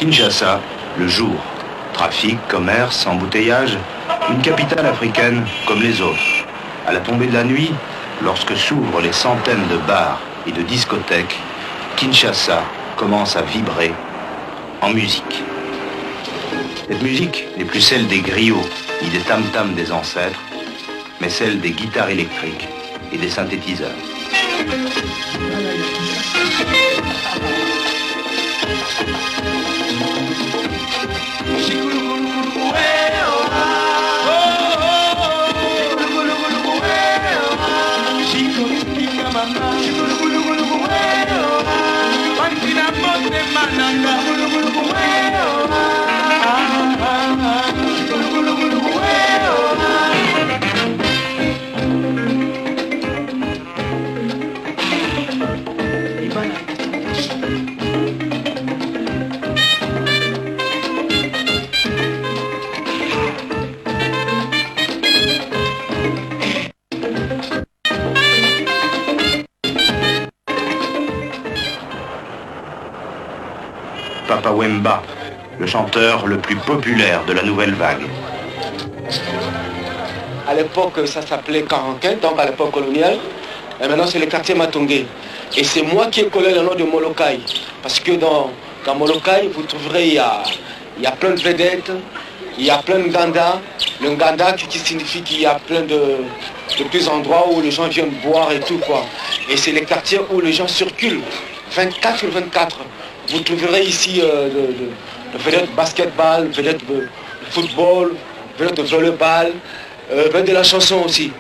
Kinshasa, le jour. Trafic, commerce, embouteillage, une capitale africaine comme les autres. À la tombée de la nuit, lorsque s'ouvrent les centaines de bars et de discothèques, Kinshasa commence à vibrer en musique. Cette musique n'est plus celle des griots ni des tam-tams des ancêtres, mais celle des guitares électriques et des synthétiseurs. Papa Wemba, le chanteur le plus populaire de la nouvelle vague. À l'époque, ça s'appelait Karankin, donc à l'époque coloniale. Et maintenant, c'est le quartier Matongé. Et c'est moi qui ai collé le nom de Molokai. Parce que dans Molokai, vous trouverez, il y a plein de vedettes, il y a plein de Nganda. Le Nganda qui signifie qu'il y a plein de petits endroits où les gens viennent boire et tout, quoi. Et c'est les quartiers où les gens circulent, 24 sur 24. Vous trouverez ici de vedettes basketball, vedettes de football, vedettes de volleyball, vedettes de la chanson aussi.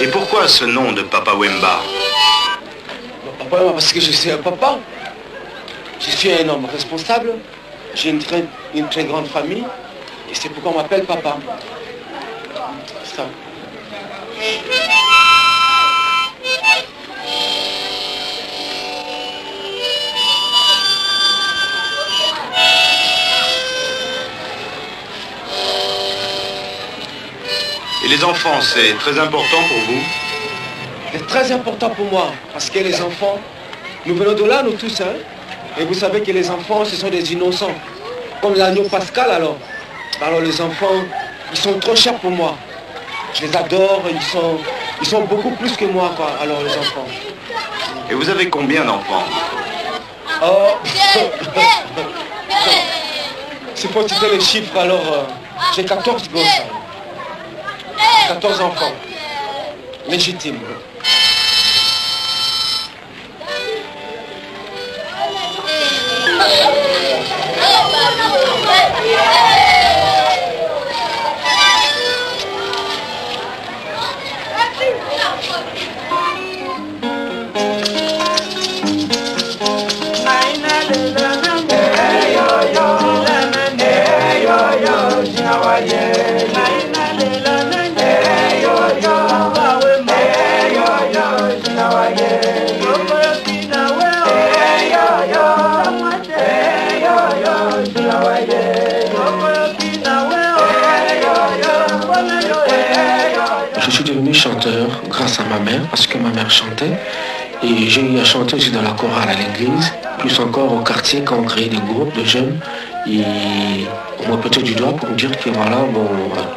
Et pourquoi ce nom de Papa Wemba? Papa Wemba, parce que je suis un papa. Je suis un homme responsable. J'ai une très grande famille. Et c'est pourquoi on m'appelle papa. C'est ça. Et les enfants, c'est très important pour vous? C'est très important pour moi, parce que les enfants, nous venons de là, nous tous, hein. Et vous savez que les enfants, ce sont des innocents. Comme l'agneau pascal, alors. Alors les enfants, ils sont trop chers pour moi. Je les adore, ils sont beaucoup plus que moi, quoi, alors les enfants. Et vous avez combien d'enfants? Oh, c'est pour citer les chiffres, alors j'ai 14 gosses. 14 enfants, légitimes. Je suis devenu chanteur grâce à ma mère, parce que ma mère chantait. Et j'ai eu à chanter aussi dans la chorale à l'église, plus encore au quartier quand on créait des groupes de jeunes. Et on m'a pointé du doigt pour me dire que voilà, bon,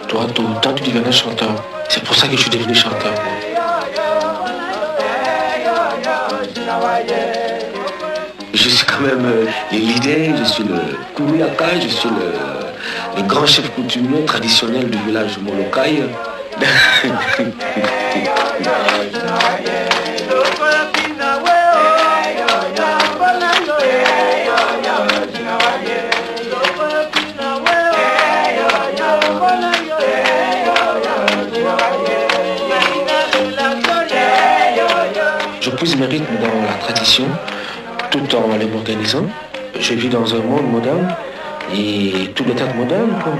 toi, tôt ou tard, tu deviendrais chanteur. C'est pour ça que je suis devenu chanteur. Je suis quand même le leader, je suis le Koumouyaka, je suis le grand chef coutumier traditionnel du village Molokai. Je puise mes rythmes dans la tradition, tout en les modernisant. Je vis dans un monde moderne et tout doit être moderne, quoi.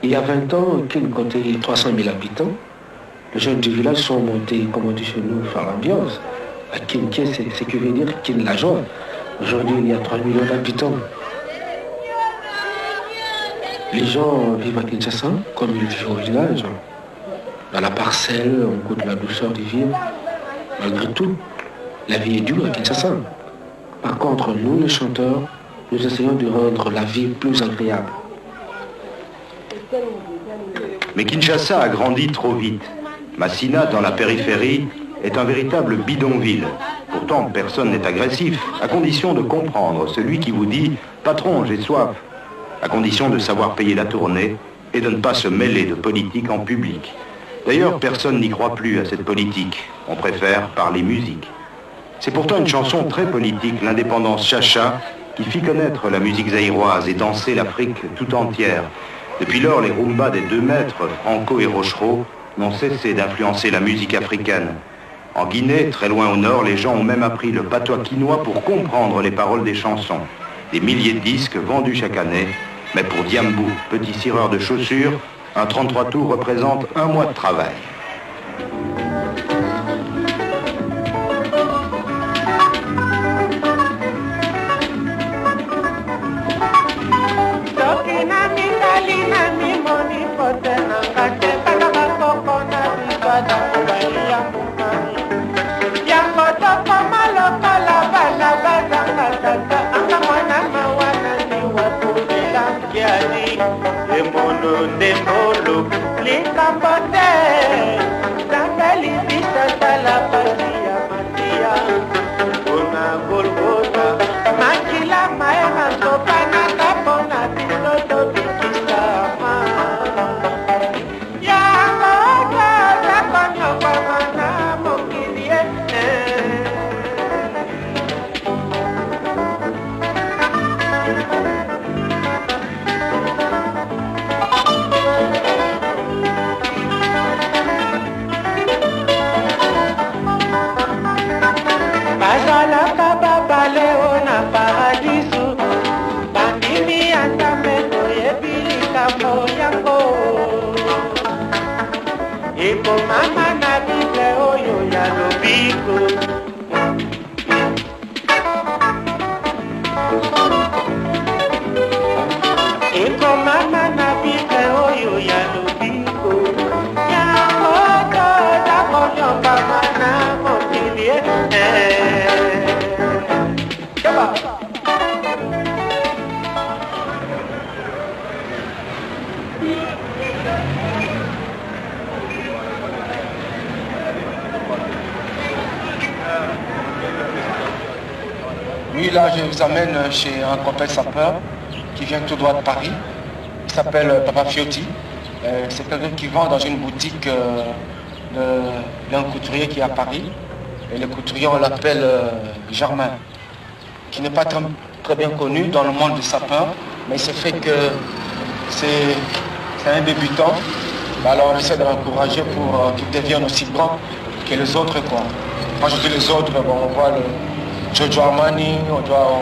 Il y a 20 ans, Kin comptait 300 000 habitants. Les jeunes du village sont montés, comme on dit chez nous, faire l'ambiance. À Kin, c'est ce que veut dire Kin la joie. Aujourd'hui, il y a 3 millions d'habitants. Les gens vivent à Kinshasa comme ils vivent au village. Dans la parcelle, on goûte la douceur du vivre. Malgré tout, la vie est dure à Kinshasa. Par contre, nous, les chanteurs, nous essayons de rendre la vie plus agréable. Mais Kinshasa a grandi trop vite. Massina, dans la périphérie, est un véritable bidonville. Pourtant, personne n'est agressif, à condition de comprendre celui qui vous dit « Patron, j'ai soif », à condition de savoir payer la tournée et de ne pas se mêler de politique en public. D'ailleurs, personne n'y croit plus à cette politique. On préfère parler musique. C'est pourtant une chanson très politique, l'indépendance Chacha, qui fit connaître la musique zaïroise et danser l'Afrique tout entière. Depuis lors, les rumbas des 2 maîtres, Franco et Rochereau, n'ont cessé d'influencer la musique africaine. En Guinée, très loin au nord, les gens ont même appris le patois quinois pour comprendre les paroles des chansons. Des milliers de disques vendus chaque année, mais pour Diambou, petit cireur de chaussures, un 33 tours représente 1 mois de travail. Oui, là, je vous amène chez un copain sapeur qui vient tout droit de Paris. Il s'appelle Papa Fiotti. C'est quelqu'un qui vend dans une boutique d'un couturier qui est à Paris. Et le couturier, on l'appelle Germain, qui n'est pas très bien connu dans le monde des sapeurs, mais il se fait que c'est un débutant. Alors on essaie de l'encourager pour qu'il devienne aussi grand que les autres, quoi. Quand je dis les autres, bon, on voit le Giorgio Armani, on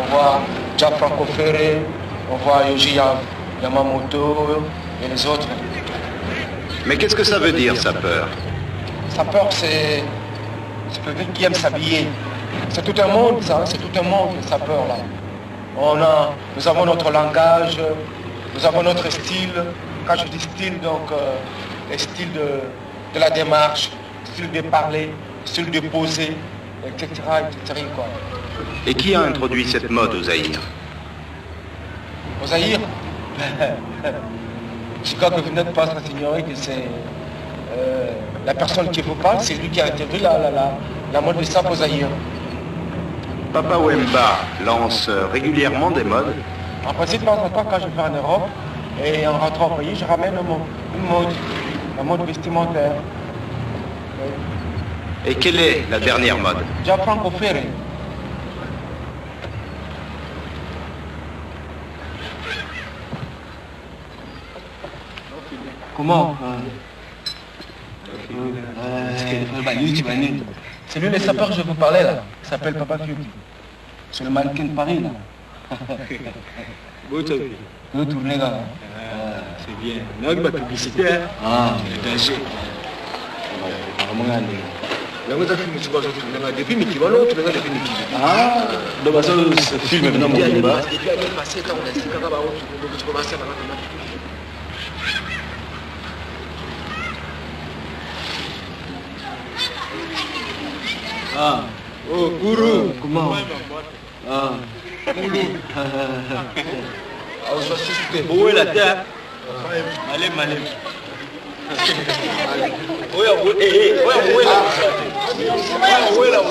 voit Gianfranco Ferré, on voit Yoji Yamamoto et les autres. Mais qu'est-ce que ça veut dire, sapeur? Sapeur, c'est quelqu'un qui aime s'habiller. C'est tout un monde, ça, c'est tout un monde, les sapeurs, là. Nous avons notre langage, nous avons notre style. Quand je dis style, donc, le style de la démarche, style de parler, style de poser, etc., etc., quoi. Et qui a introduit cette mode au Zaïre? Au Zaïre, je crois que vous n'êtes pas sans ignorer que c'est la personne qui vous parle, c'est lui qui a introduit la mode du sap au Zaïre. Papa Wemba lance régulièrement des modes. En principe, de temps en temps, quand je vais en Europe, et en rentrant au pays, je ramène une mode, la mode vestimentaire. Et quelle est la dernière mode? Gianfranco Ferré. Comment c'est lui le sapeur que je vous parlais là. Il s'appelle Papa Fiotti. C'est le mannequin de Paris là. Vous tournez là. C'est bien. Non, ma publicité. Ah, depuis Mickey, l'autre, depuis Mickey. ah, donc ça, ce film est maintenant mon débat. Ah, oh, Guru. Comment? Ah, Guru. Où est la terre? Malem, malem. Où est la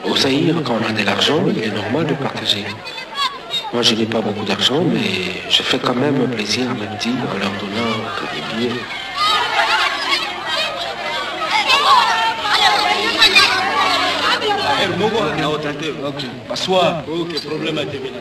Au Zaïre, quand on a de l'argent, il est normal de partager. Moi, je n'ai pas beaucoup d'argent, mais je fais quand même plaisir à mes petits en leur donnant des billets. Ok, bonsoir. Ok, problème à TV.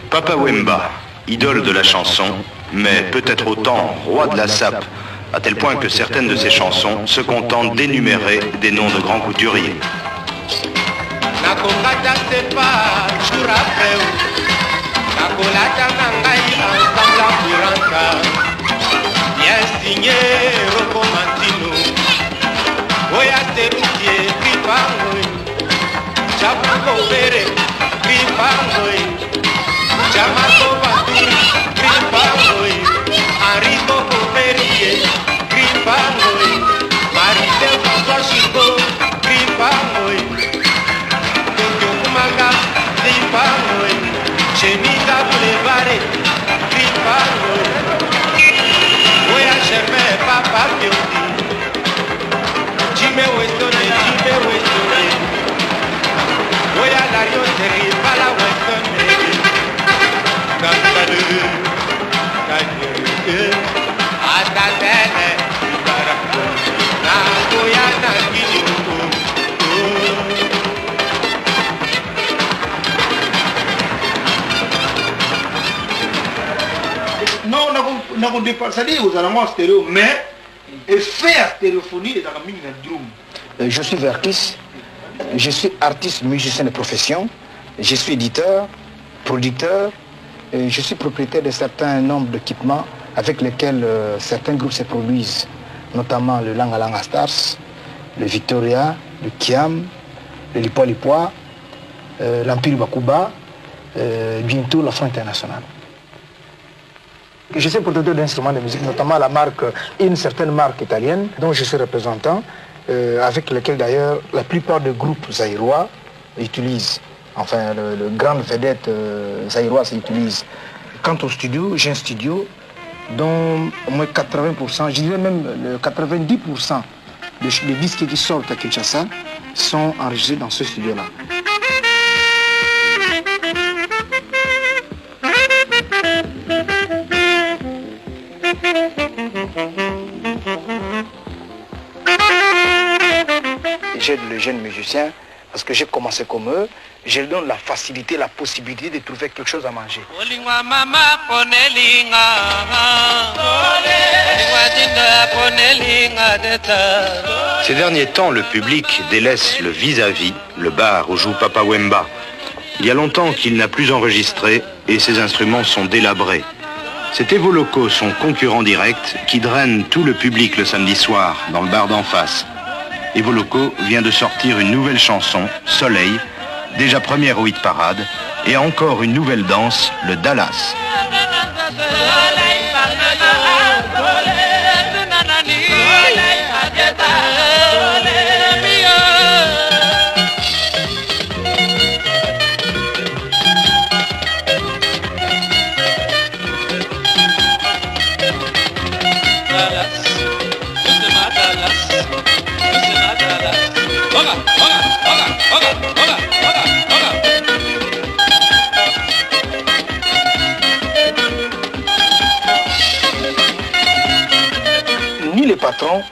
Papa Wemba, idole de la chanson, mais peut-être autant roi de la sape, à tel point que certaines de ses chansons se contentent d'énumérer des noms de grands couturiers. Chamaco Baturi, Gripangoi, Enrico Coperie, Gripangoi, Maricel François Chico, Gripangoi, Tokyo Kumanga, Gripangoi, Chemita Boulevard, Gripangoi, Oya Germain, Papa Fiotti, Jimé Westone, Oya Lario Terry, Pala Westone. Non, on ne dépasse pas aux alentours stéréo, mais faire téléphonie dans la mine de drum. Je suis Verkis, je suis artiste musicien de profession, je suis éditeur, producteur, et je suis propriétaire de certains nombres d'équipements avec lesquels certains groupes se produisent, notamment le Langa Langa Stars, le Victoria, le Kiam, le Lipoa Lipoa, l'Empire Bakuba, bientôt la Front Internationale. Je suis producteur d'instruments de musique, notamment une certaine marque italienne dont je suis représentant, avec lesquels d'ailleurs la plupart des groupes zaïrois utilisent. Enfin, le grande vedette zaïroise utilise. Quant au studio, j'ai un studio dont au moins 80%, je dirais même 90% des disques qui sortent à Kinshasa sont enregistrés dans ce studio-là. J'aide les jeunes musiciens parce que j'ai commencé comme eux, je leur donne la facilité, la possibilité de trouver quelque chose à manger. Ces derniers temps, le public délaisse le vis-à-vis, le bar où joue Papa Wemba. Il y a longtemps qu'il n'a plus enregistré et ses instruments sont délabrés. C'est Evo Loco, son concurrent direct, qui draine tout le public le samedi soir dans le bar d'en face. Evo Loco vient de sortir une nouvelle chanson, Soleil, déjà première au hit parade, et encore une nouvelle danse, le Dallas. Ni les patrons,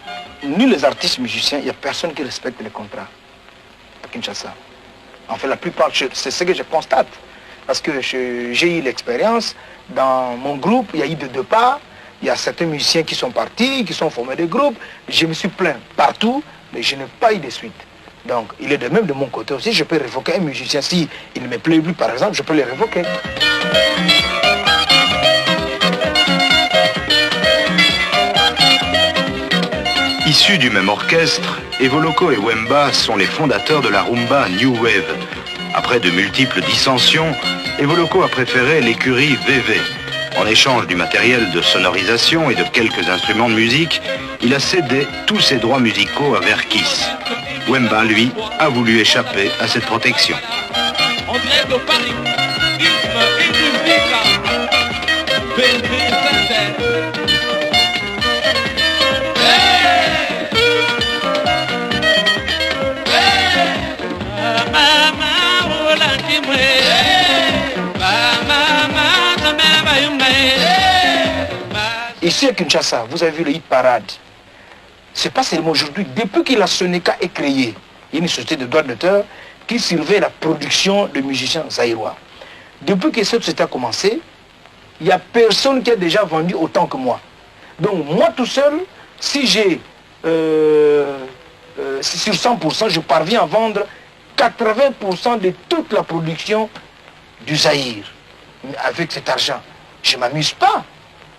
ni les artistes musiciens, il n'y a personne qui respecte les contrats à Kinshasa. En fait, la plupart, c'est ce que je constate. Parce que j'ai eu l'expérience, dans mon groupe, il y a eu des deux parts, il y a certains musiciens qui sont partis, qui sont formés des groupes. Je me suis plaint partout, mais je n'ai pas eu de suite. Donc, il est de même de mon côté aussi, je peux révoquer un musicien. Si il ne me plaît plus, par exemple, je peux le révoquer. Issus du même orchestre, Evo Loco et Wemba sont les fondateurs de la rumba New Wave. Après de multiples dissensions, Evo Loco a préféré l'écurie VV. En échange du matériel de sonorisation et de quelques instruments de musique, il a cédé tous ses droits musicaux à Verkis. Wemba, lui, a voulu échapper à cette protection. Ici à Kinshasa, vous avez vu le hit parade. C'est pas seulement aujourd'hui. Depuis que la Soneca est créée, il y a une société de droits d'auteur qui surveille la production de musiciens zaïrois. Depuis que cette société a commencé, il n'y a personne qui a déjà vendu autant que moi. Donc moi tout seul, si j'ai sur 100%, je parviens à vendre 80% de toute la production du Zaïre. Mais avec cet argent, je ne m'amuse pas.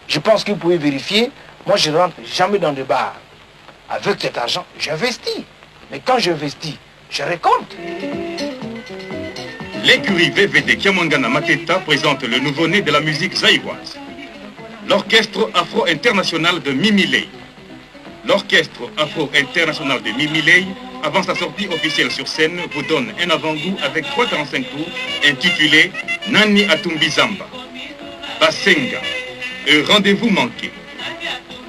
Je pense que vous pouvez vérifier, moi je ne rentre jamais dans des bars. Avec cet argent, j'investis. Mais quand j'investis, je récolte. L'écurie VVD Kiamwangana Maketa présente le nouveau-né de la musique zaïroise. L'orchestre afro-international de Mimilei. L'orchestre afro-international de Mimilei, avant sa sortie officielle sur scène, vous donne un avant-goût avec 345 tours intitulé Nani Atumbi Zamba. Basenga, un rendez-vous manqué.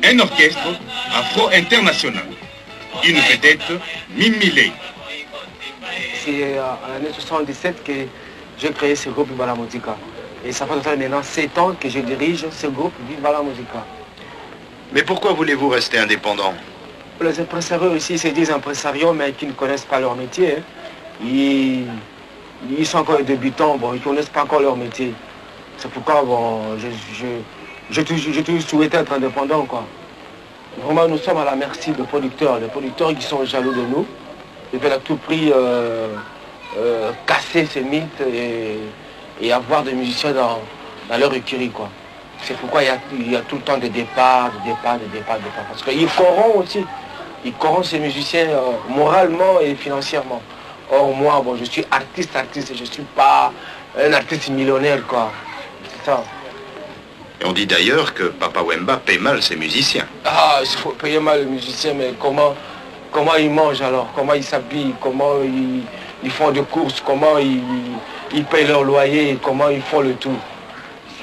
Un orchestre afro-international. Une vedette, Mimilei. C'est en l'année 77 que j'ai créé ce groupe Viva la Musica. Et ça fait maintenant 7 ans que je dirige ce groupe Viva la Musica. Mais pourquoi voulez-vous rester indépendant? Les impresarios ici se disent impresarios, mais qui ne connaissent pas leur métier. Ils sont encore débutants, bon, ils ne connaissent pas encore leur métier. C'est pourquoi bon, j'ai toujours souhaité être indépendant, quoi. Vraiment, nous sommes à la merci des producteurs. Les producteurs qui sont jaloux de nous. Ils veulent à tout prix casser ces mythes et avoir des musiciens dans leur écurie, quoi. C'est pourquoi il y a tout le temps des départs. Parce qu'ils corrompent aussi. Ils corrompent ces musiciens moralement et financièrement. Or, moi, bon, je suis artiste, je ne suis pas un artiste millionnaire, quoi. C'est ça. Et on dit d'ailleurs que Papa Wemba paie mal ses musiciens. Ah, il faut payer mal les musiciens, mais comment ils mangent alors? Comment ils s'habillent? Comment ils font des courses? Comment ils payent leur loyer? Comment ils font le tout?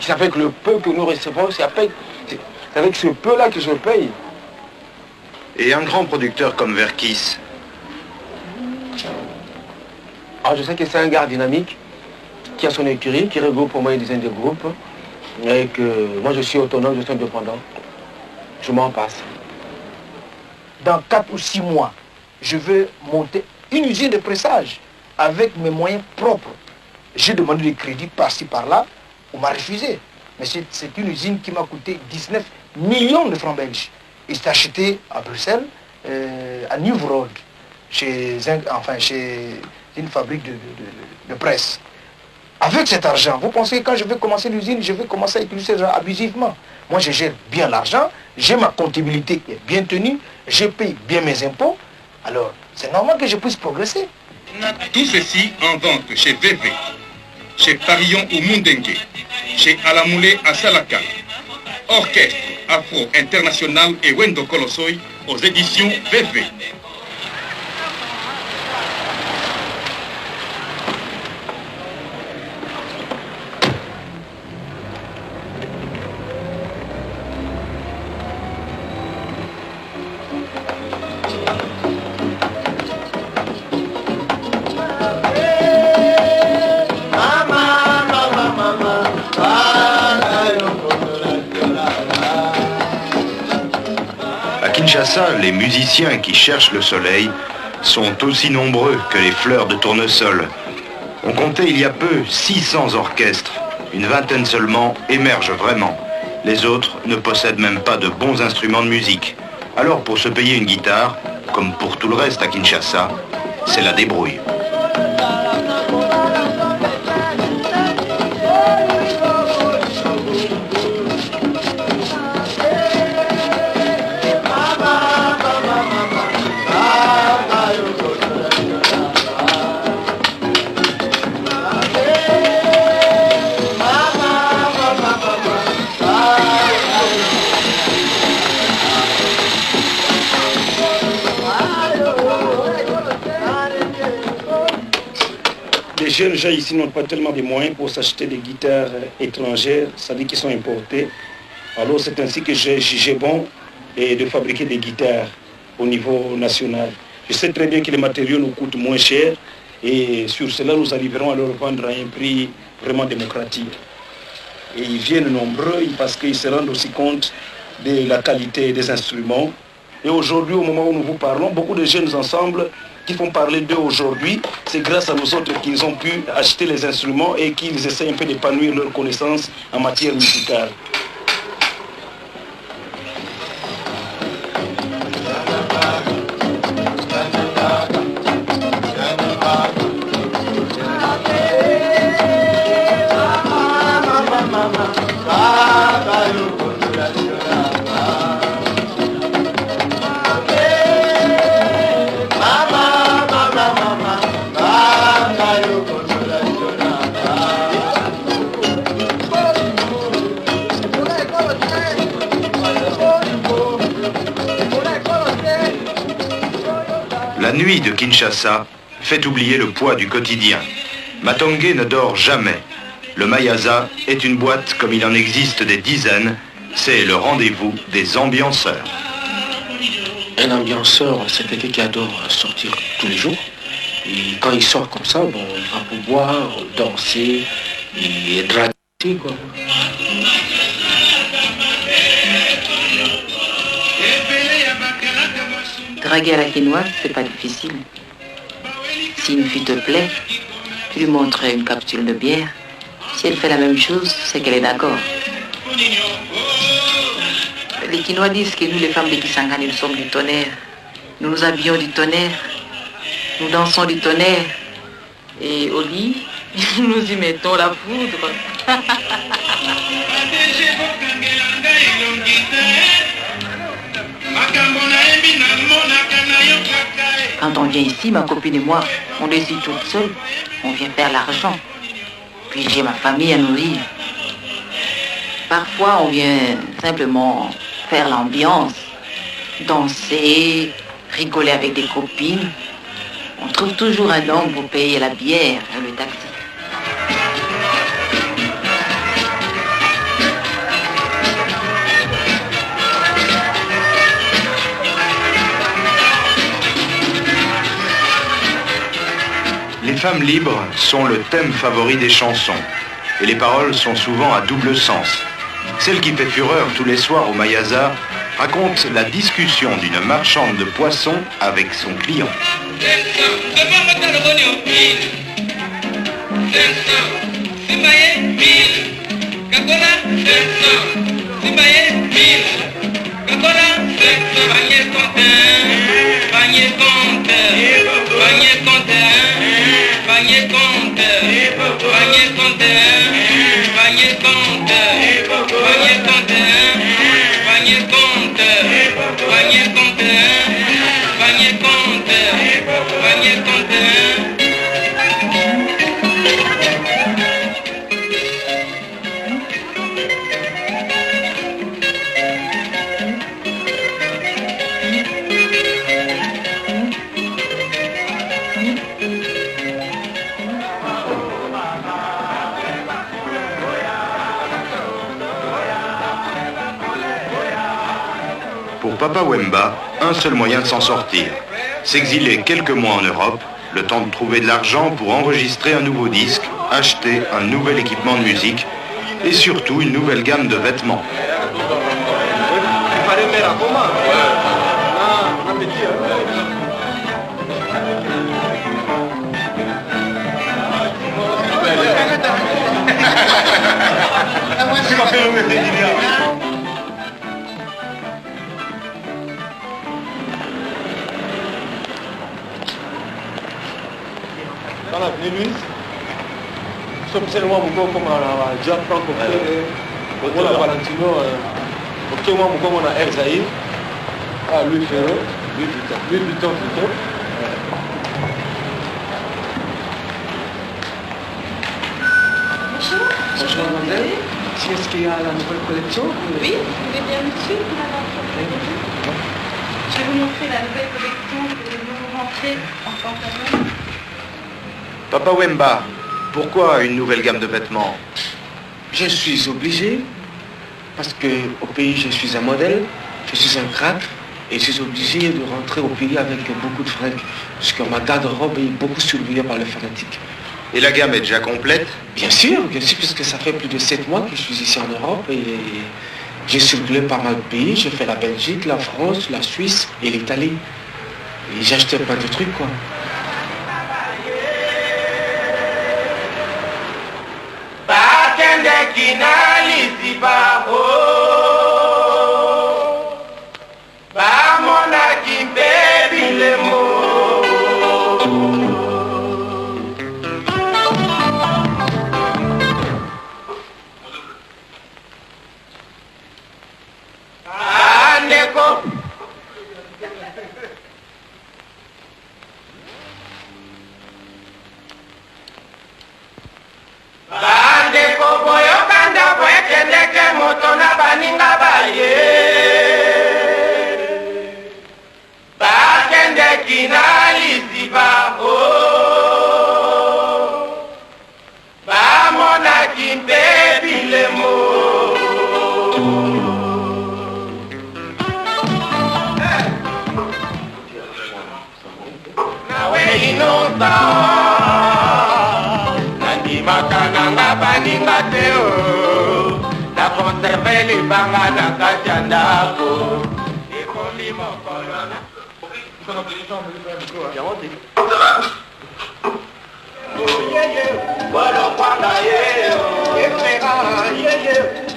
C'est avec le peu que nous recevons, c'est avec ce peu-là que je paye. Et un grand producteur comme Verkis? Alors je sais que c'est un gars dynamique, qui a son écurie, qui regroupe au moins une dizaine de groupes. Et que moi je suis autonome, je suis indépendant. Je m'en passe. Dans 4 ou 6 mois, je veux monter une usine de pressage. avec mes moyens propres. J'ai demandé des crédits par-ci, par-là, on m'a refusé. Mais c'est une usine qui m'a coûté 19 millions de francs belges. Et c'est acheté à Bruxelles, à New Road, chez une fabrique de presse. Avec cet argent, vous pensez que quand je vais commencer l'usine, je vais commencer à utiliser l'argent abusivement. Moi, je gère bien l'argent, j'ai ma comptabilité qui est bien tenue, je paye bien mes impôts. Alors, c'est normal que je puisse progresser. Tout ceci en vente chez VV, chez Parillon ou Mundengue, chez Alamoulé à Salaka. Orchestre Afro International et Wendo Kolosoi aux éditions VV. À Kinshasa, les musiciens qui cherchent le soleil sont aussi nombreux que les fleurs de tournesol. On comptait il y a peu 600 orchestres. Une vingtaine seulement émergent vraiment. Les autres ne possèdent même pas de bons instruments de musique. Alors pour se payer une guitare, comme pour tout le reste à Kinshasa, c'est la débrouille. Les jeunes gens ici n'ont pas tellement de moyens pour s'acheter des guitares étrangères, c'est-à-dire qui sont importées. Alors c'est ainsi que j'ai jugé bon de fabriquer des guitares au niveau national. Je sais très bien que les matériaux nous coûtent moins cher et sur cela nous arriverons à leur vendre à un prix vraiment démocratique. Et ils viennent nombreux parce qu'ils se rendent aussi compte de la qualité des instruments. Et aujourd'hui, au moment où nous vous parlons, beaucoup de jeunes ensembles qui font parler d'eux aujourd'hui, c'est grâce à nous autres qu'ils ont pu acheter les instruments et qu'ils essaient un peu d'épanouir leurs connaissances en matière musicale. La nuit de Kinshasa fait oublier le poids du quotidien. Matonge ne dort jamais. Le Mayaza est une boîte comme il en existe des dizaines. C'est le rendez-vous des ambianceurs. Un ambianceur, c'est quelqu'un qui adore sortir tous les jours. Et quand il sort comme ça, bon, il va pouvoir danser et draguer, quoi. Draguer à la quinoa, c'est pas difficile. Si une fille te plaît, tu lui montres une capsule de bière. Si elle fait la même chose, c'est qu'elle est d'accord. Les Quinois disent que nous, les femmes de Kisangani, nous sommes du tonnerre. Nous nous habillons du tonnerre. Nous dansons du tonnerre. Et au lit, nous y mettons la foudre. Quand on vient ici, ma copine et moi, on décide toute seule. On vient faire l'argent. Puis j'ai ma famille à nourrir. Parfois, on vient simplement faire l'ambiance, danser, rigoler avec des copines. On trouve toujours un homme pour payer la bière et le taxi. Les femmes libres sont le thème favori des chansons et les paroles sont souvent à double sens. Celle qui fait fureur tous les soirs au Mayaza raconte la discussion d'une marchande de poissons avec son client. Papa Wemba un seul moyen de s'en sortir. S'exiler quelques mois en Europe, le temps de trouver de l'argent pour enregistrer un nouveau disque, acheter un nouvel équipement de musique et surtout une nouvelle gamme de vêtements. Dans l'avenue Louise, sommes seulement comme on a déjà franco-fait, on a Valentino, ok, moi, comme on a Erzaïr, Louis Ferro, Louis Vuitton plutôt. Bonjour. Bonjour, mademoiselle. Si est-ce qu'il y a la nouvelle collection? Oui, vous pouvez bien me suivre, madame. Je vais vous montrer la nouvelle collection que nous rentrez en pantalon. Papa Wemba, pourquoi une nouvelle gamme de vêtements? Je suis obligé, parce qu'au pays, je suis un modèle, je suis un crack, et je suis obligé de rentrer au pays avec beaucoup de fringues, parce que ma garde-robe est beaucoup surveillée par les fanatiques. Et la gamme est déjà complète? Bien sûr, puisque ça fait plus de 7 mois que je suis ici en Europe, et j'ai circulé par mal de pays, j'ai fait la Belgique, la France, la Suisse et l'Italie. Et j'ai acheté plein de trucs, quoi.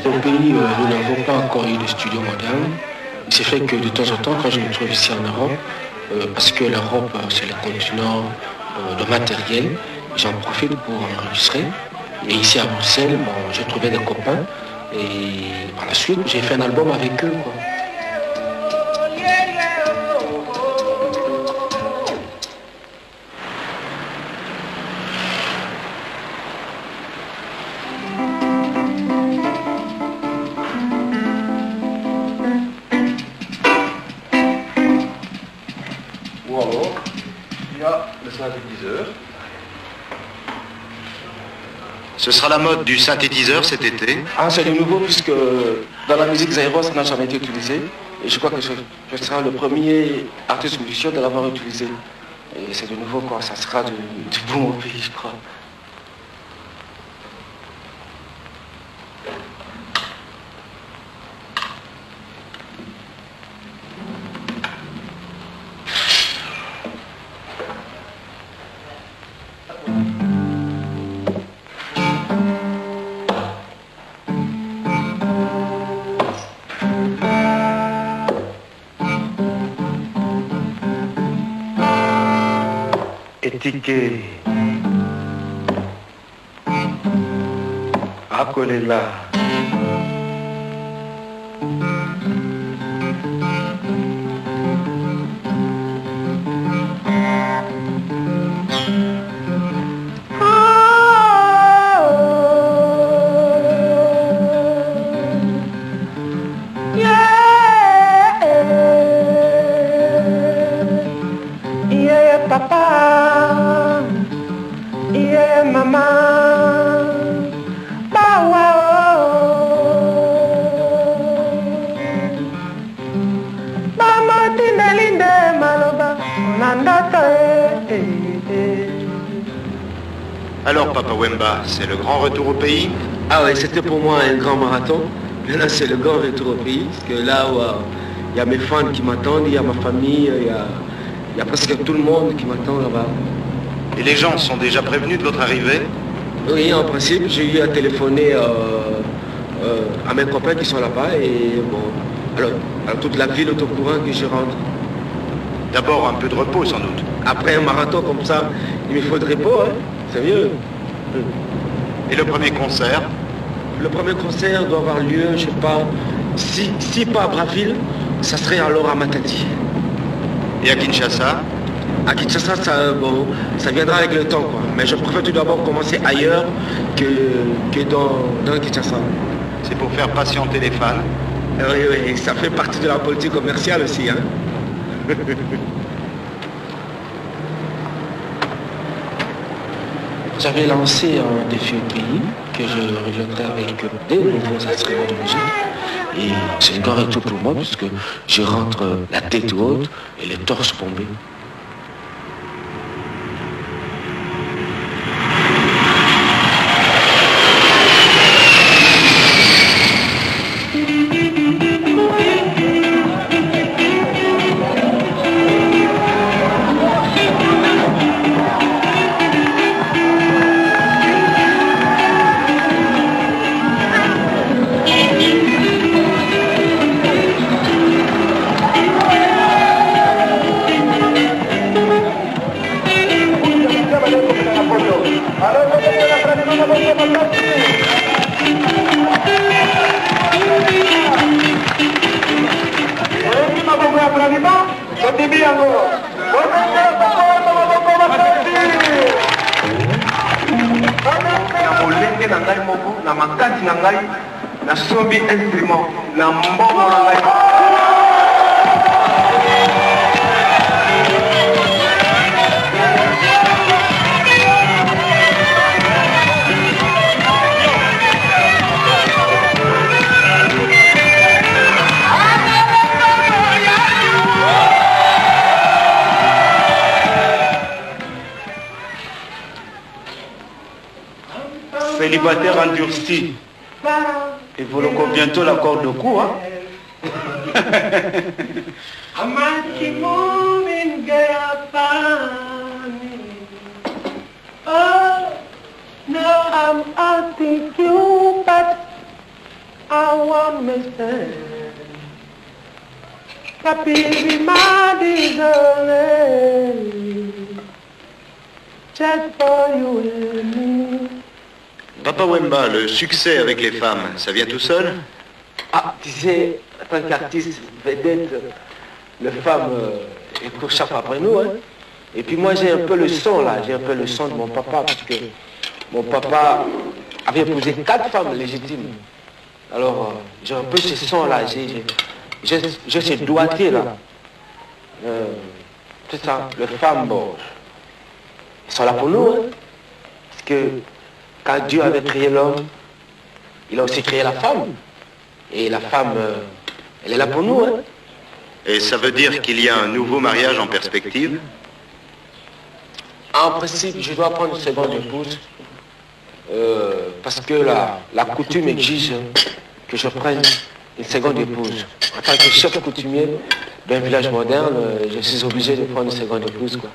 Au pays, nous n'avons pas encore eu de studio moderne. Il s'est fait que de temps en temps, quand je me trouve ici en Europe, parce que l'Europe, c'est le continent de matériel, j'en profite pour enregistrer. Et ici à Bruxelles, bon, j'ai trouvé des copains. Et par la suite, j'ai fait un album avec eux, quoi. Ce sera la mode du synthétiseur cet été. Ah, c'est de nouveau puisque dans la musique zaïroise, ça n'a jamais été utilisé. Et je crois que je serai le premier artiste musicien de l'avoir utilisé. Et c'est de nouveau, quoi, ça sera du bon au pays, je crois. Étiqué. Akolela. Mama, bow wow. Alors, Papa Wemba, c'est le grand retour au pays? Ah oui, c'était pour moi un grand marathon. Mais là, c'est le grand retour au pays. Parce que là, il y a mes fans qui m'attendent, il y a ma famille, il y a presque tout le monde qui m'attend là-bas. Et les gens sont déjà prévenus de votre arrivée? Oui, en principe, j'ai eu à téléphoner à mes copains qui sont là-bas. Et bon, alors toute la ville est au courant que je rentre. D'abord un peu de repos sans doute. Après un marathon comme ça, il me faut de repos, hein. C'est mieux. Et le premier concert? Le premier concert doit avoir lieu, je sais pas, si pas à Brazzaville, ça serait alors à Matadi. Et à Kinshasa? À Kinshasa, ça viendra avec le temps, quoi. Mais je préfère tout d'abord commencer ailleurs que dans Kinshasa. C'est pour faire patienter les fans? Oui, ça fait partie de la politique commerciale aussi, hein. J'avais lancé un défi au pays que je reviendrai avec des nouveaux instruments de musique. Et c'est une grande retour pour moi puisque je rentre la tête haute et les torses bombés. na makati na ngai na sombi instrument na mbongo na ngai. Célibataire endurci. Il faut bientôt l'accord de cou, hein? Oh, no, I'm asking you, but I want me say, Happy my just for you and me. Papa Wemba, le succès avec les femmes, ça vient tout seul? Ah, tu sais, en tant qu'artiste vedette, les femmes échappent après nous, hein. Et puis moi j'ai un peu le son là, j'ai un peu le son de mon papa, parce que mon papa avait épousé 4 femmes légitimes. Alors j'ai un peu ce son là, j'ai ce doigté là. C'est ça, les femmes, bon, elles sont là pour nous, hein. Parce que quand Dieu avait créé l'homme, il a aussi créé la femme. Et la femme, elle est là pour nous, hein. Et ça veut dire qu'il y a un nouveau mariage en perspective? En principe, je dois prendre une seconde épouse parce que la coutume exige que je prenne une seconde épouse. En tant que chef coutumier d'un village moderne, je suis obligé de prendre une seconde épouse, quoi.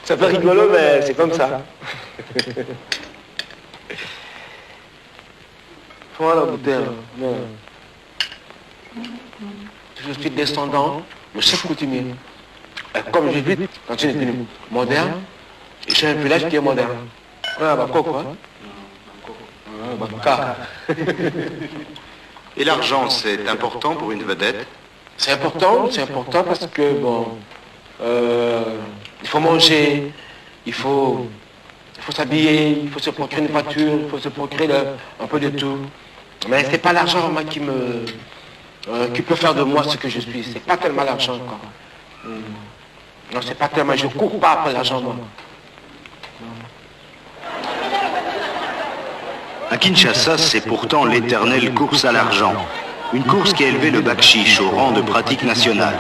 Ça fait rigolo, mais c'est comme ça. Voilà la bouteille. Je suis descendant de chef coutumier. Comme je vis dans une économie moderne, j'ai un village qui est moderne. Et l'argent, c'est important pour une vedette? C'est important parce que, bon, il faut manger, il faut s'habiller, il faut se procurer une voiture, il faut se procurer un peu de tout. Mais c'est pas l'argent, moi, qui peut faire de moi ce que je suis. C'est pas tellement l'argent, quoi. Non, c'est pas tellement, je cours pas après l'argent, moi. À Kinshasa, c'est pourtant l'éternelle course à l'argent. Une course qui a élevé le bakchiche au rang de pratique nationale.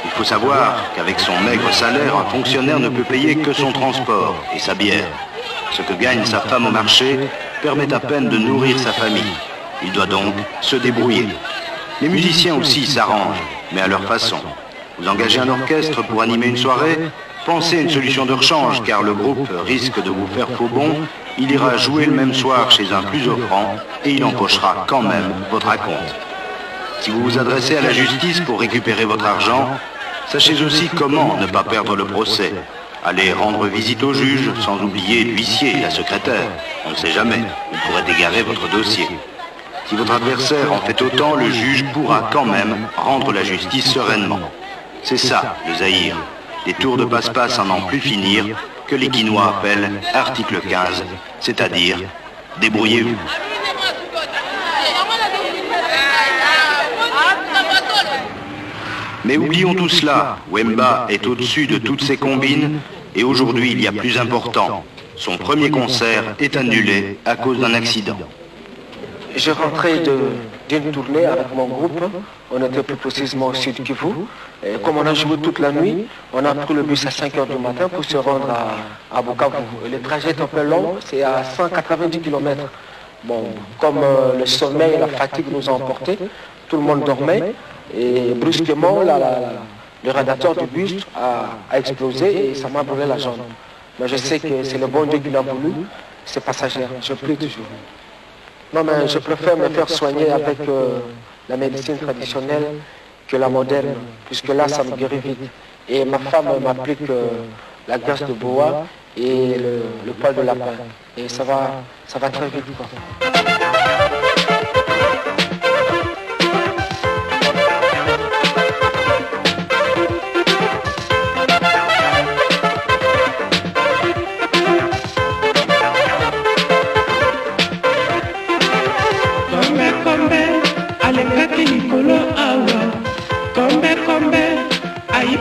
Il faut savoir qu'avec son maigre salaire, un fonctionnaire ne peut payer que son transport et sa bière. Ce que gagne sa femme au marché permet à peine de nourrir sa famille. Il doit donc se débrouiller. Les musiciens aussi s'arrangent, mais à leur façon. Vous engagez un orchestre pour animer une soirée, pensez à une solution de rechange, car le groupe risque de vous faire faux bond. Il ira jouer le même soir chez un plus offrant et il empochera quand même votre acompte. Si vous vous adressez à la justice pour récupérer votre argent, sachez aussi comment ne pas perdre le procès. Allez rendre visite au juge, sans oublier l'huissier et la secrétaire. On ne sait jamais, il pourrait égarer votre dossier. Si votre adversaire en fait autant, le juge pourra quand même rendre la justice sereinement. C'est ça, le Zaïre. Des tours de passe-passe à n'en plus finir, que les Quinois appellent article 15, c'est-à-dire débrouillez-vous. Mais oublions tout cela, Wemba est au-dessus de toutes ces combines, et aujourd'hui il y a plus important. Son premier concert est annulé à cause d'un accident. Je rentrais d'une tournée avec mon groupe, on était plus précisément au sud Kivu. Et comme on a joué toute la nuit, on a pris le bus à 5 h du matin pour se rendre à Bukavu. Et le trajet est un peu long, c'est à 190 km. Bon, comme le sommeil et la fatigue nous ont emportés, tout le monde dormait. Et brusquement, le radiateur du bus a explosé et ça m'a brûlé la jambe. Mais je sais que c'est le bon Dieu qui l'a voulu, c'est passager, je prie toujours. Non, mais je préfère me faire soigner avec la médecine traditionnelle que la moderne, puisque là, ça me guérit vite. Et ma femme m'applique la graisse de bois et le poil de lapin. Et ça va très vite, quoi.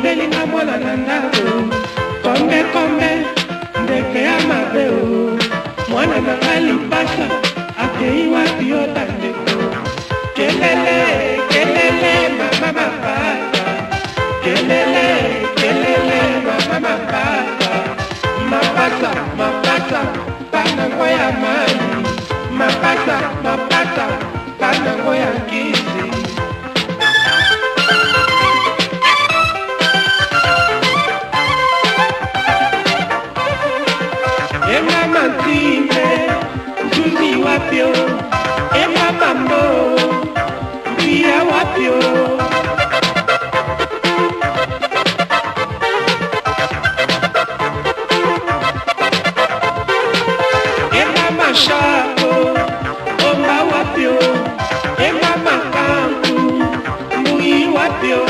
Belinga mwana na ndako kombe kombe ndeke ya mabe o mwana na ngali mpasa akei wapi yo bandeko kelele kelele mama mapata kelele kelele mama mapata mapata mapata panango ya mani mapata mapata panango ya kisi. Zuzi wapio, ema mambo, via wapio. Ema mashako, oma wapio, ema makantu, mui wapio.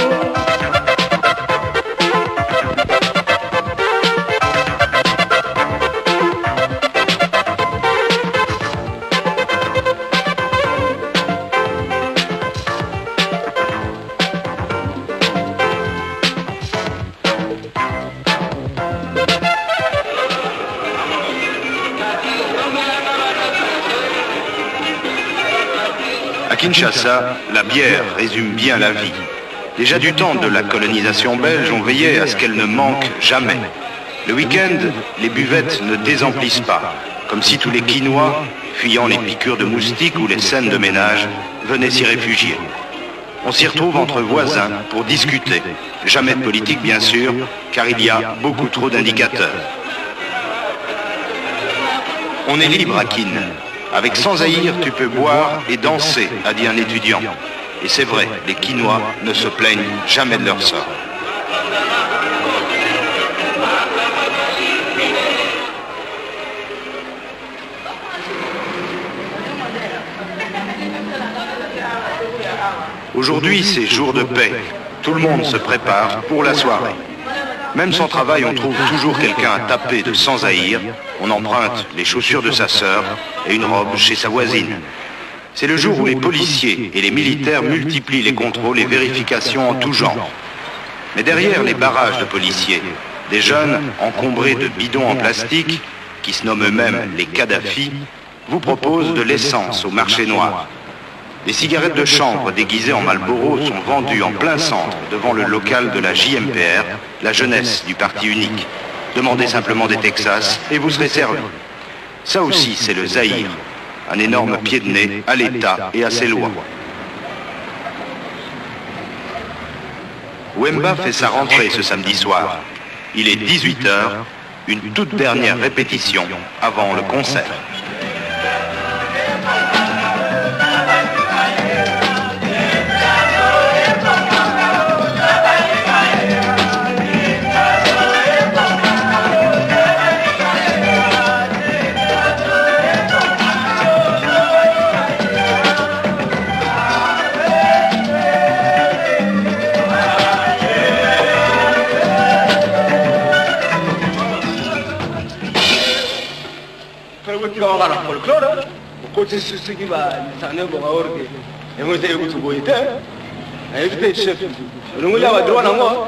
À Kinshasa, la bière résume bien la vie. Déjà du temps de la colonisation belge, on veillait à ce qu'elle ne manque jamais. Le week-end, les buvettes ne désemplissent pas, comme si tous les Quinois, fuyant les piqûres de moustiques ou les scènes de ménage, venaient s'y réfugier. On s'y retrouve entre voisins pour discuter. Jamais de politique, bien sûr, car il y a beaucoup trop d'indicateurs. On est libre à Kin. Avec Sans Zaïre, tu peux boire et danser, a dit un étudiant. Et c'est vrai, les Quinois ne se plaignent jamais de leur sort. Aujourd'hui, c'est jour de paix. Tout le monde se prépare pour la soirée. Même sans travail, on trouve toujours quelqu'un à taper de Sans Zaïre. On emprunte les chaussures de sa sœur et une robe chez sa voisine. C'est le jour où les policiers et les militaires multiplient les contrôles et vérifications en tout genre. Mais derrière les barrages de policiers, des jeunes encombrés de bidons en plastique, qui se nomment eux-mêmes les Kadhafi, vous proposent de l'essence au marché noir. Les cigarettes de chanvre déguisées en Marlboro sont vendues en plein centre devant le local de la JMPR, la jeunesse du parti unique. Demandez simplement des Texas et vous serez servi. Ça aussi, c'est le Zaïre, un énorme pied de nez à l'État et à ses lois. Wemba fait sa rentrée ce samedi soir. Il est 18h, une toute dernière répétition avant le concert. Kalau folklore, kote sisi ba sana ba orge. Emo te yutu boite. Aí fiquei chefe. Não olhava droga não.